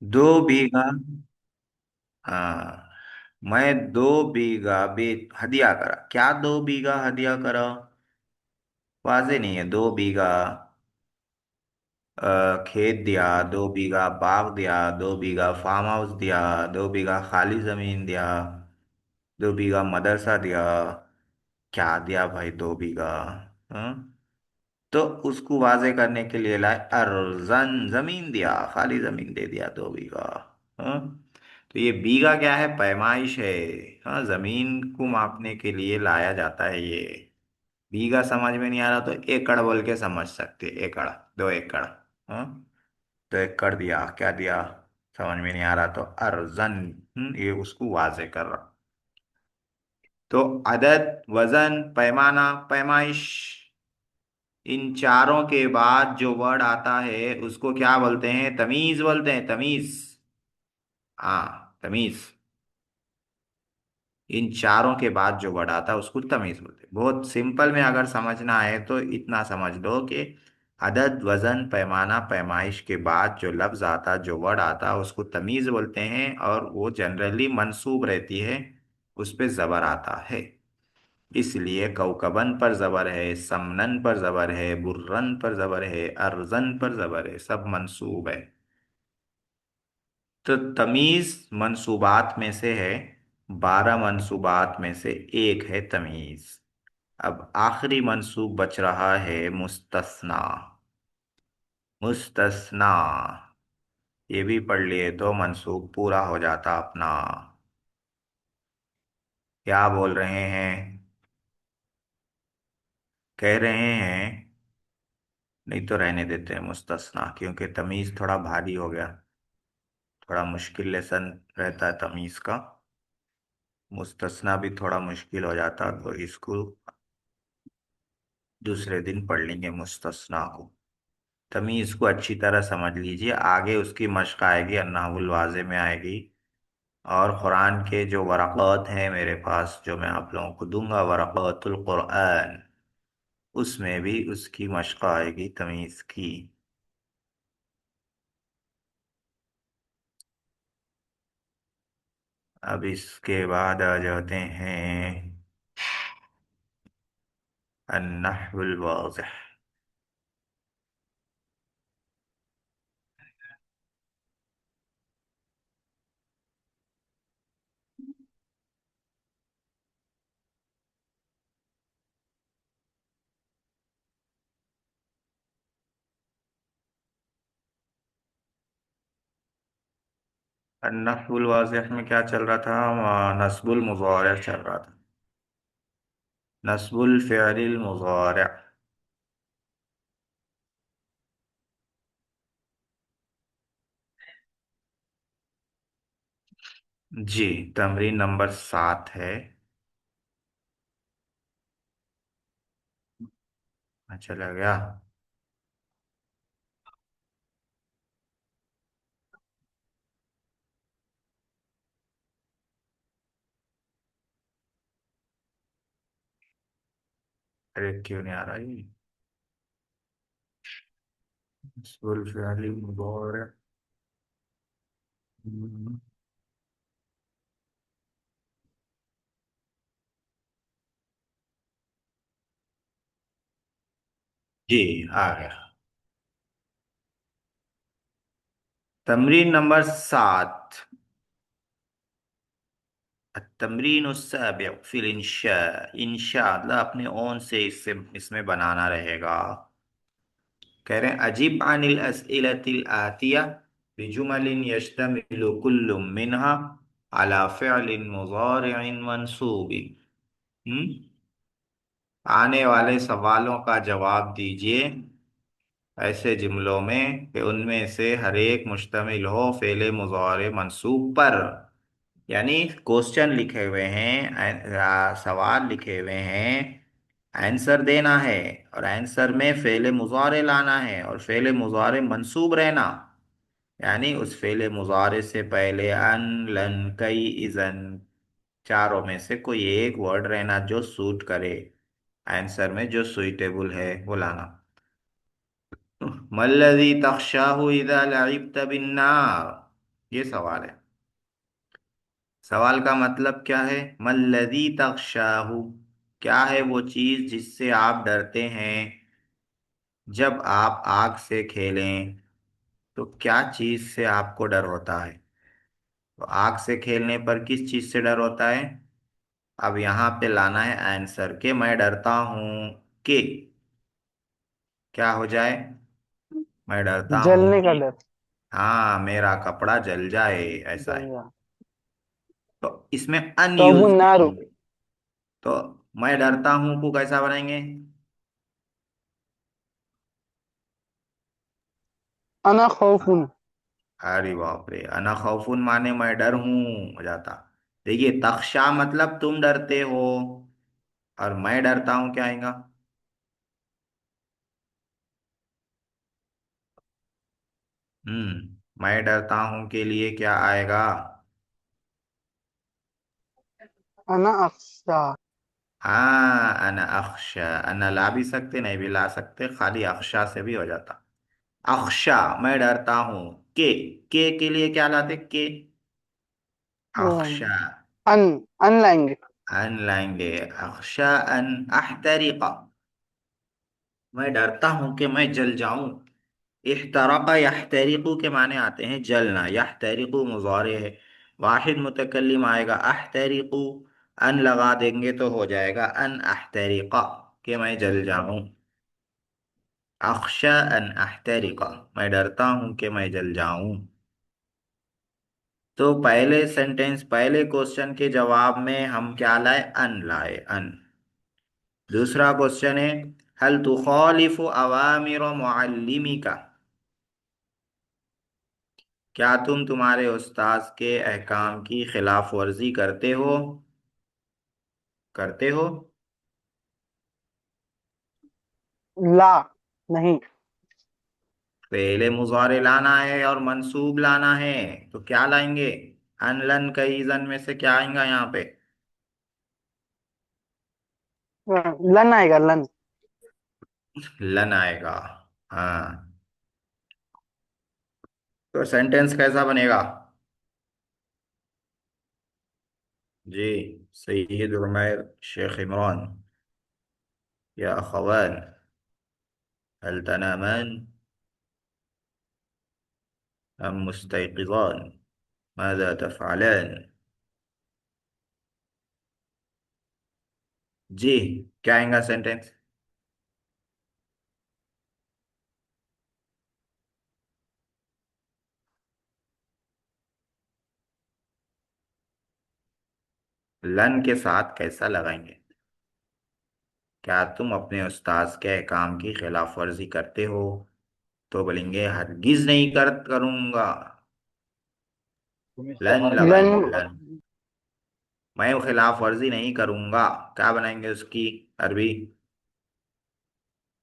2 बीघा। हाँ। मैं 2 बीघा बे हदिया करा, क्या 2 बीघा हदिया करा? वाजे नहीं है। 2 बीघा खेत दिया, 2 बीघा बाग दिया, 2 बीघा फार्म हाउस दिया, 2 बीघा खाली जमीन दिया, 2 बीघा मदरसा दिया। क्या दिया भाई 2 बीघा? हाँ? तो उसको वाजे करने के लिए लाए अर्जन, जमीन दिया, खाली जमीन दे दिया 2 बीघा। हाँ? तो ये बीघा क्या है? पैमाइश है। हाँ, जमीन को मापने के लिए लाया जाता है ये। बीघा समझ में नहीं आ रहा तो एकड़ बोल के समझ सकते, एकड़, 2 एकड़। हाँ? तो एकड़ दिया, क्या दिया? समझ में नहीं आ रहा तो अर्जन। ये उसको वाजे कर रहा। तो अदद, वजन, पैमाना, पैमाइश, इन चारों के बाद जो वर्ड आता है उसको क्या बोलते हैं? तमीज बोलते हैं, तमीज। हाँ, तमीज। इन चारों के बाद जो वर्ड आता है उसको तमीज बोलते हैं। बहुत सिंपल में अगर समझना है तो इतना समझ लो कि अदद, वजन, पैमाना, पैमाइश के बाद जो लफ्ज आता, जो वर्ड आता, उसको तमीज बोलते हैं, और वो जनरली मंसूब रहती है, उस पे जबर आता है। इसलिए कौकबन पर जबर है, समनन पर जबर है, बुर्रन पर जबर है, अर्जन पर जबर है, सब मंसूब है। तो तमीज मंसूबात में से है, 12 मंसूबात में से एक है तमीज। अब आखिरी मंसूब बच रहा है मुस्तस्ना। मुस्तस्ना, ये भी पढ़ लिए तो मंसूब पूरा हो जाता अपना। क्या बोल रहे हैं? कह रहे हैं? नहीं तो रहने देते हैं मुस्तस्ना, क्योंकि तमीज थोड़ा भारी हो गया। थोड़ा मुश्किल लेसन रहता है तमीज का। मुस्तस्ना भी थोड़ा मुश्किल हो जाता, तो इसको दूसरे दिन पढ़ लेंगे मुस्तस्ना को। तमीज को अच्छी तरह समझ लीजिए, आगे उसकी मश्क आएगी, अन्नाहुल वाज़े में आएगी। और कुरान के जो वरक़ात हैं मेरे पास, जो मैं आप लोगों को दूंगा, वरक़ातुल कुरान, उसमें भी उसकी मश्क आएगी तमीज की। अब इसके बाद आ जाते हैं अन्नहुल वाज़िह। अन्नहुल वाज़िह में क्या चल रहा था? नस्बुल मुज़ारिअ चल रहा था। नस्बुल फ़िअलिल मुज़ारिअ। जी, तमरीन नंबर 7 है। चला गया। अरे क्यों नहीं आ रहा ये? नस्बुल फ़िअलिल मुज़ारिअ। हम्म, जी, आ गया। तमरीन नंबर 7। तमरीन अस्साबिअ फिल इंशा। इंशा मतलब अपने ओन से इससे इसमें बनाना रहेगा। कह रहे हैं अजीब अनिल अस्इलतिल आतिया बिजुमलिन यश्तमिलु कुल्लु मिनहा अला फ़िअलिन मुज़ारिइन मंसूबिन। हम्म? आने वाले सवालों का जवाब दीजिए ऐसे जुमलों में कि उनमें से हर एक मुश्तमिल हो फ़ेले मुज़ारे मंसूब पर। यानी क्वेश्चन लिखे हुए हैं, सवाल लिखे हुए हैं, आंसर देना है, और आंसर में फ़ेले मुज़ारे लाना है, और फ़ेले मुज़ारे मंसूब रहना। यानी उस फ़ेले मुज़ारे से पहले अन, लन, कई, इज़न, चारों में से कोई एक वर्ड रहना जो सूट करे, आंसर में जो सुइटेबल है वो लाना। मल्लज़ी तख़शाहु इज़ा लअिब्त बिन्नार। ये सवाल है। सवाल का मतलब क्या है? मल्लजी तख्शाहु, क्या है वो चीज जिससे आप डरते हैं जब आप आग से खेलें? तो क्या चीज से आपको डर होता है? तो आग से खेलने पर किस चीज से डर होता है? अब यहाँ पे लाना है आंसर के मैं डरता हूँ कि क्या हो जाए। मैं डरता हूँ जलने का कि डर। हाँ मेरा कपड़ा जल जाए, ऐसा जल है। जा। तो इसमें तो अब वो अनयूज नारू। लिखेंगे। तो मैं डरता हूँ को कैसा बनाएंगे? अना खौफुन। अरे बाप रे, अना खौफुन माने मैं डर हूँ हो जाता। देखिए तख्शा मतलब तुम डरते हो, और मैं डरता हूँ क्या आएगा? मैं डरता हूँ के लिए क्या आएगा? अना अक्सा। हाँ अना अख्शा। अना ला भी सकते, नहीं भी ला सकते, खाली अख्शा से भी हो जाता। अख्शा, मैं डरता हूँ के लिए क्या लाते के? वो अख्शा। अन अन लाएंगे। अन लाएंगे। अख्शा अन अहतरिका, मैं डरता हूं कि मैं जल जाऊं। इहतरका यहतरिकु के माने आते हैं जलना, यहतरिकु मुजारे है। वाहिद मुतकल्लिम आएगा अहतरिकु, अन लगा देंगे तो हो जाएगा अन अहतरिका, कि मैं जल जाऊं। अख्शा अन अहतरिका, मैं डरता हूं कि मैं जल जाऊं। तो पहले सेंटेंस, पहले क्वेश्चन के जवाब में हम क्या लाए? अन लाए, अन। दूसरा क्वेश्चन है, हल तुखालिफु अवामिर मुअल्लिमिका, क्या तुम तुम्हारे उस्ताद के अहकाम की खिलाफ वर्जी करते हो? करते हो। ला नहीं। पहले मुजारे लाना है और मंसूब लाना है, तो क्या लाएंगे? अनलन कई जन में से क्या आएगा यहाँ पे? लन आएगा लन। लन आएगा। हाँ। तो सेंटेंस कैसा बनेगा? जी, सैयद उमैर शेख इमरान, या अखवान, हल तनामान अम मुस्तैक़िज़ान, माज़ा तफ़अलान? जी, क्या आएगा सेंटेंस? लन के साथ कैसा लगाएंगे? क्या तुम अपने उस्ताद के अहकाम की खिलाफ वर्जी करते हो? तो बोलेंगे हरगिज नहीं करूंगा। लन लन। लगाएंगे, लन। मैं खिलाफ वर्जी नहीं करूंगा, क्या बनाएंगे उसकी अरबी?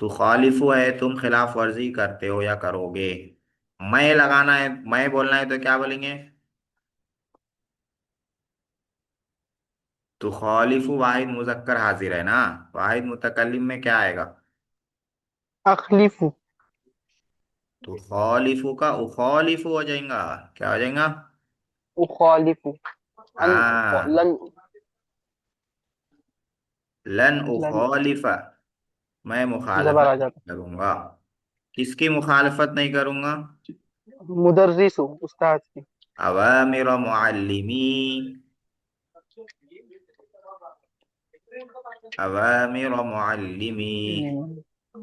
तो खालिफु है, तुम खिलाफ वर्जी करते हो या करोगे। मैं लगाना है, मैं बोलना है, तो क्या बोलेंगे? तो खालिफु वाहिद मुजक्कर हाजिर है ना, वाहिद मुतकल्लिम में क्या आएगा? अखलीफू। तो खालिफु का उखालिफु हो जाएगा। क्या हो जाएगा? उखालिफू। अन हाँ, लन। लन लन उखालिफा, मैं जबर मुखालफत आ नहीं जाता। करूंगा। किसकी मुखालफत नहीं करूंगा? मुदर्रिसु उस्ताद की। अवामिर मुअल्लिमी, अवामिर मुअल्लिमी।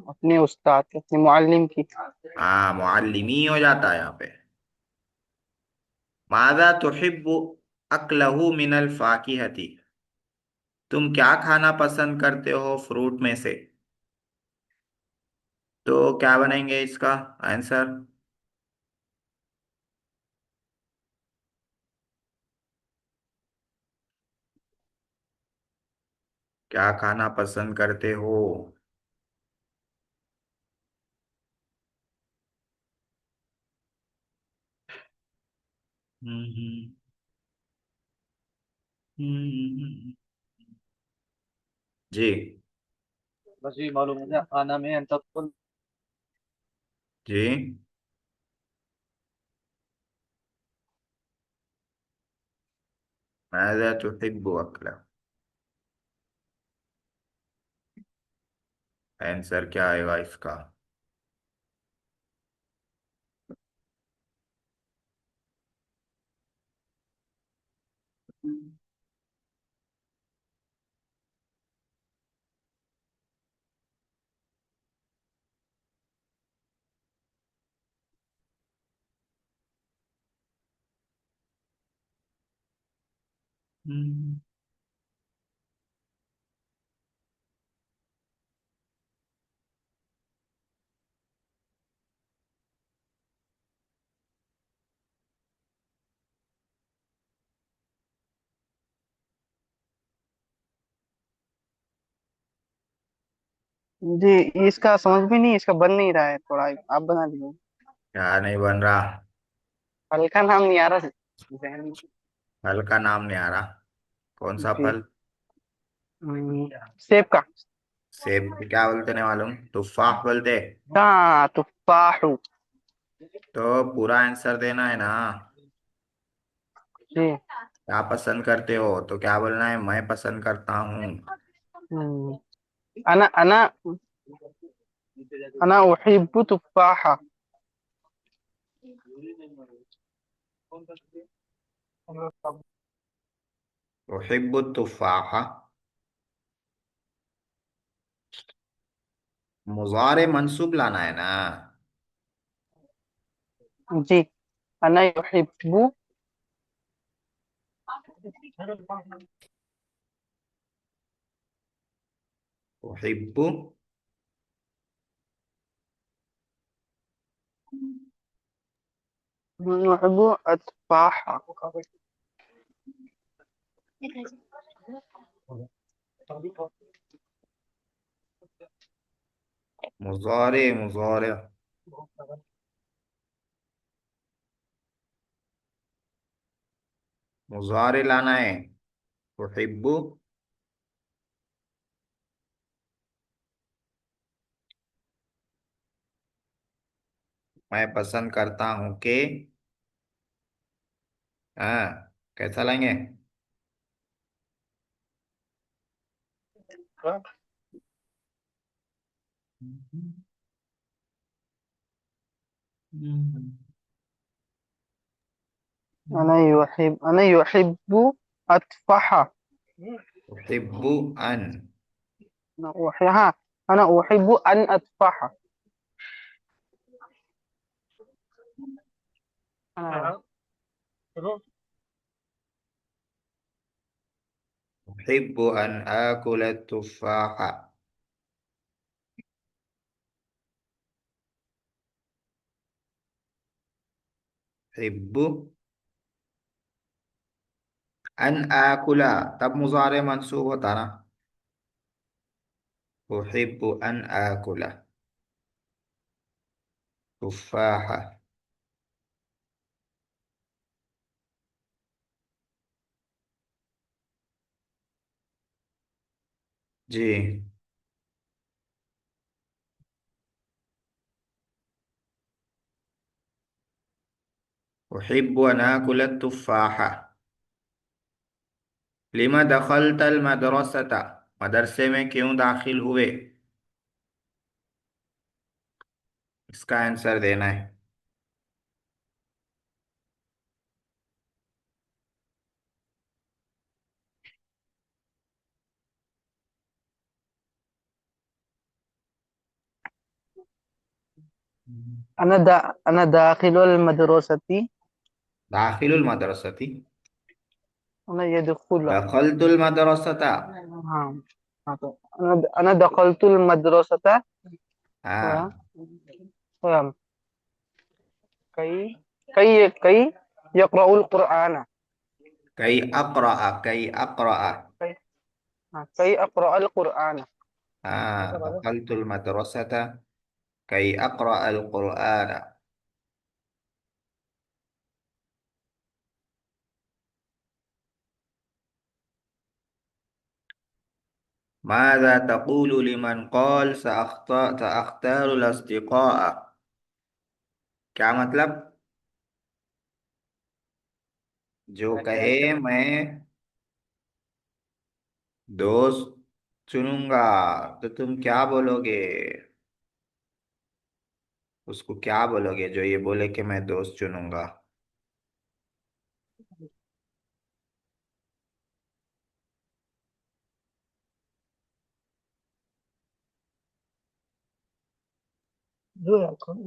अपने उस्ताद की, अपने मुअल्लिम की। हाँ मुअल्लिमी हो जाता है यहाँ पे। माज़ा तुहिब्बु अक्लहु मिनल फाकिहती, तुम क्या खाना पसंद करते हो फ्रूट में से? तो क्या बनाएंगे इसका आंसर? क्या खाना पसंद करते हो? हम्म। जी। बस ये मालूम है आना में अंत जी। माज़ा तुहिब्बु अक्ला। आंसर क्या आएगा इसका? हम्म। जी, इसका समझ भी नहीं, इसका बन नहीं रहा है, थोड़ा आप बना दीजिए। क्या नहीं बन रहा? हल्का नाम नहीं आ रहा जहन में। फल का नाम नहीं आ रहा? कौन सा जी। फल? सेब का। सेब को क्या बोलते नहीं मालूम? तुफाह बोलते। हाँ, तुफाहु। तो पूरा आंसर देना है ना। जी। क्या पसंद करते हो तो क्या बोलना है? मैं पसंद करता हूँ। हम्म, अना अना उहिब्बु तुफाहा। उहिब्बु तुफाहा। मुजारे मंसूब लाना है ना। जी। अना युहिब्बु। उहिब्बु। युहिब्बु अतफाहा। मुजारे मुजारे मुजारे लाना है। उहिब्बु। मैं पसंद करता हूँ कि। हाँ, कैसा लेंगे? अना युहिब्बु अतफाहा। उहिब्बु अन। हाँ, अना उहिब्बु अन अतफाहा। हाँ। उहिब्बु अन आकुल तुफाहा। उहिब्बु अन आकुला। तब मुजारे मंसूब होता ना। उहिब्बु अन आकुला तुफाहा। जी। उहिब्बु अन आकुल तुफाहा। लिमा दखलतल मदरसता। मदरसे में क्यों दाखिल हुए? इसका आंसर देना है। अना दाखिलुल मदरसती। दाखिलुल मदरसती। अना यदखुल। दखलतुल मदरसता। हाँ। हाँ, तो अना दखलतुल मदरसता। हाँ। व कई कई कई यक़रउल कुरआन। कई अक़रा। कई। हाँ, कई अक़रअल कुरआन। हाँ, दखलतुल मदरसता कई अक़रा अल कुरआन। माज़ा तक़ूलु लिमन क़ाल सअख्तारुल अस्दिक़ाअ। क्या मतलब? जो कहे मैं दोस्त चुनूंगा तो तुम क्या बोलोगे? उसको क्या बोलोगे जो ये बोले कि मैं दोस्त चुनूंगा?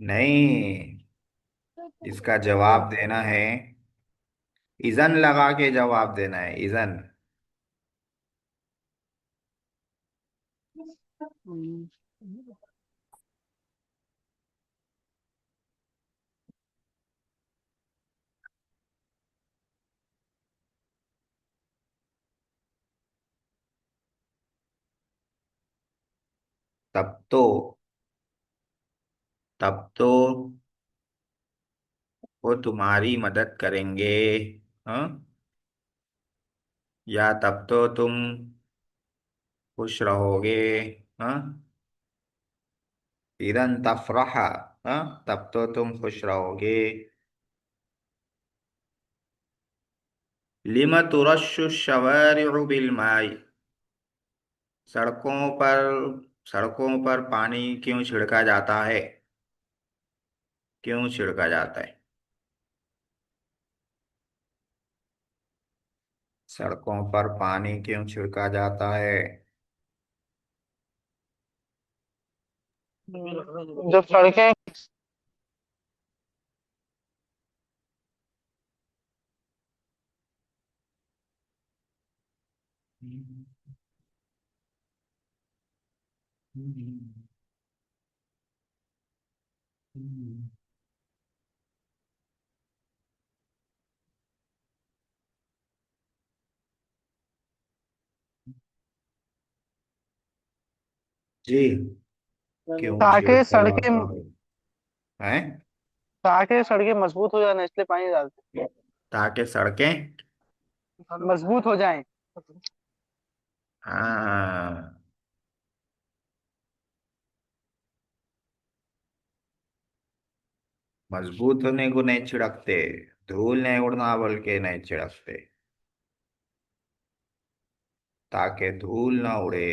नहीं, इसका जवाब देना है। इजन लगा के जवाब देना है, इजन। हम्म, तब तो तब तो वो तुम्हारी मदद करेंगे। हाँ, या तब तो तुम खुश रहोगे। हाँ, इदन तफरहा। हाँ, तब तो तुम खुश रहोगे। लिम तुरश्शु शवारिउ बिलमाई। सड़कों पर सड़कों पर पानी क्यों छिड़का जाता है? क्यों छिड़का जाता है? सड़कों पर पानी क्यों छिड़का जाता है? जब सड़कें जी, क्यों ताकि छिड़का सड़कें जाता है? हैं? ताकि सड़कें मजबूत हो जाए इसलिए पानी डालते ताकि सड़कें हैं। मजबूत हो जाएं। हाँ, मजबूत होने को नहीं छिड़कते। धूल नहीं उड़ना बोल के नहीं छिड़कते, ताकि धूल ना उड़े।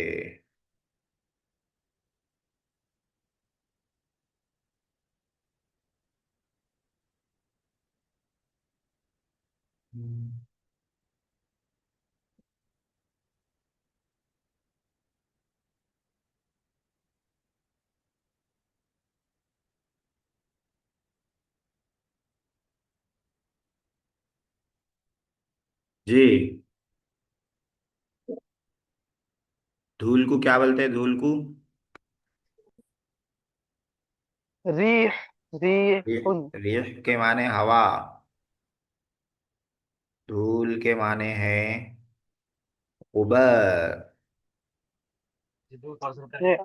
जी, धूल को क्या बोलते हैं? धूल को रीह रिह। रीहुन। रिह के माने हवा। धूल के माने हैं उबर।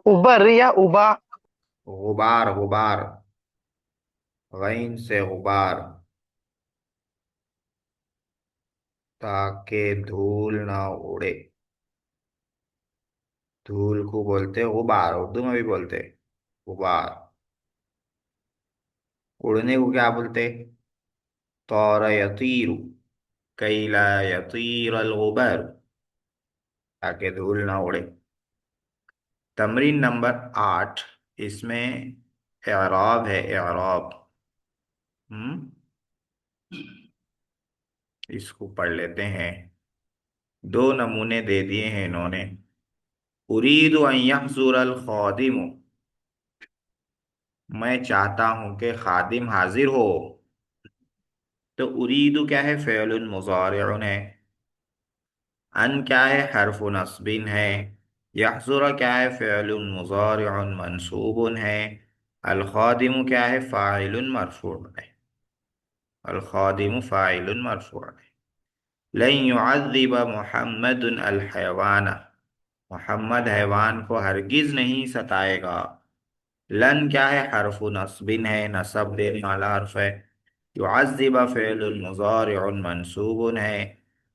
उबर या उबा। गुबार, गुबार। गैन से गुबार। ताकि धूल ना उड़े। धूल को बोलते हैं गुबार, उर्दू में भी बोलते हैं गुबार। उड़ने को क्या बोलते? तौर यतीरु, कई ला यतीर अल गुबार, ताकि धूल ना उड़े। तमरीन नंबर 8, इसमें एराब है, एराब। हम्म इसको पढ़ लेते हैं। दो नमूने दे दिए हैं इन्होंने। उरीदु अन यहज़ुर अल खादिमु। मैं चाहता हूं कि खादिम हाजिर हो। तो उरीदु क्या है? फ़िअलुन मुज़ारिउन है। अन क्या है? हर्फु नस्बिन है। यहज़ुर क्या है? फ़िअलुन मुज़ारिउन मंसूबुन है। अल खादिमु क्या है? फ़ाइलुन मरफ़ूअ है। अल खादिमु फ़ाइलुन मरफ़ूअ है। लन युअज़्ज़िब मुहम्मदुन अल हयवाना। मोहम्मद हैवान को हरगिज नहीं सताएगा। लन क्या है? हरफु नस्बिन है, नसब देने वाला हर्फ है। युअज़्ज़िब फ़िअलुन मुज़ारिउन मंसूबुन है।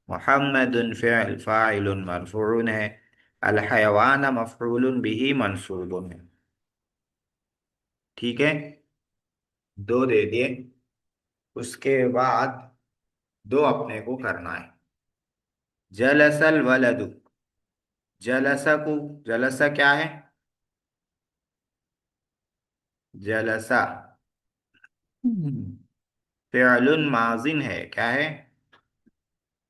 मुहम्मदुन फ़िअल फ़ाइलुन मरफ़ूउन है। अल हयवान मफ़ऊलुन बिही मंसूबुन है। ठीक है, दो दे दिए। उसके बाद दो अपने को करना है। जलसल वलदु, जलसा को, जलसा क्या है? जलसा फ़िअलुन माजिन है, क्या है?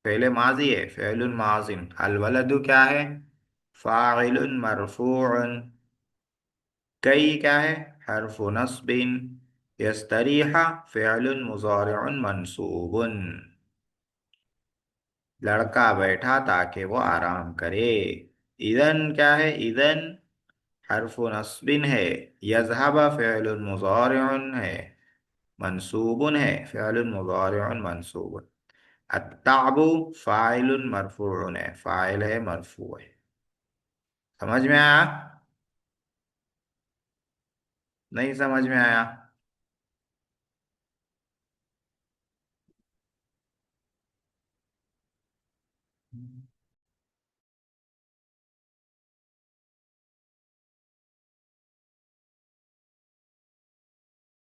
पहले माजी है, फ़िअलुन माजिन। अल वलदु क्या है? फ़ाइलुन मरफूउन। कई क्या है? हर्फु नस्बिन। यस्तरीहा फ़िअलुन मुज़ारिउन मंसूबुन। लड़का बैठा ताकि वो आराम करे। इदन क्या है? इदन हर्फु नस्बिन है। यज़हबा फ़िअलुन मुज़ारिउन है, मंसूबुन है, फ़िअलुन मुज़ारिउन मंसूबुन। अत्ताबु फ़ाइलुन मरफूउन है, फ़ाइल है, मरफू है। समझ में आया? नहीं समझ में आया?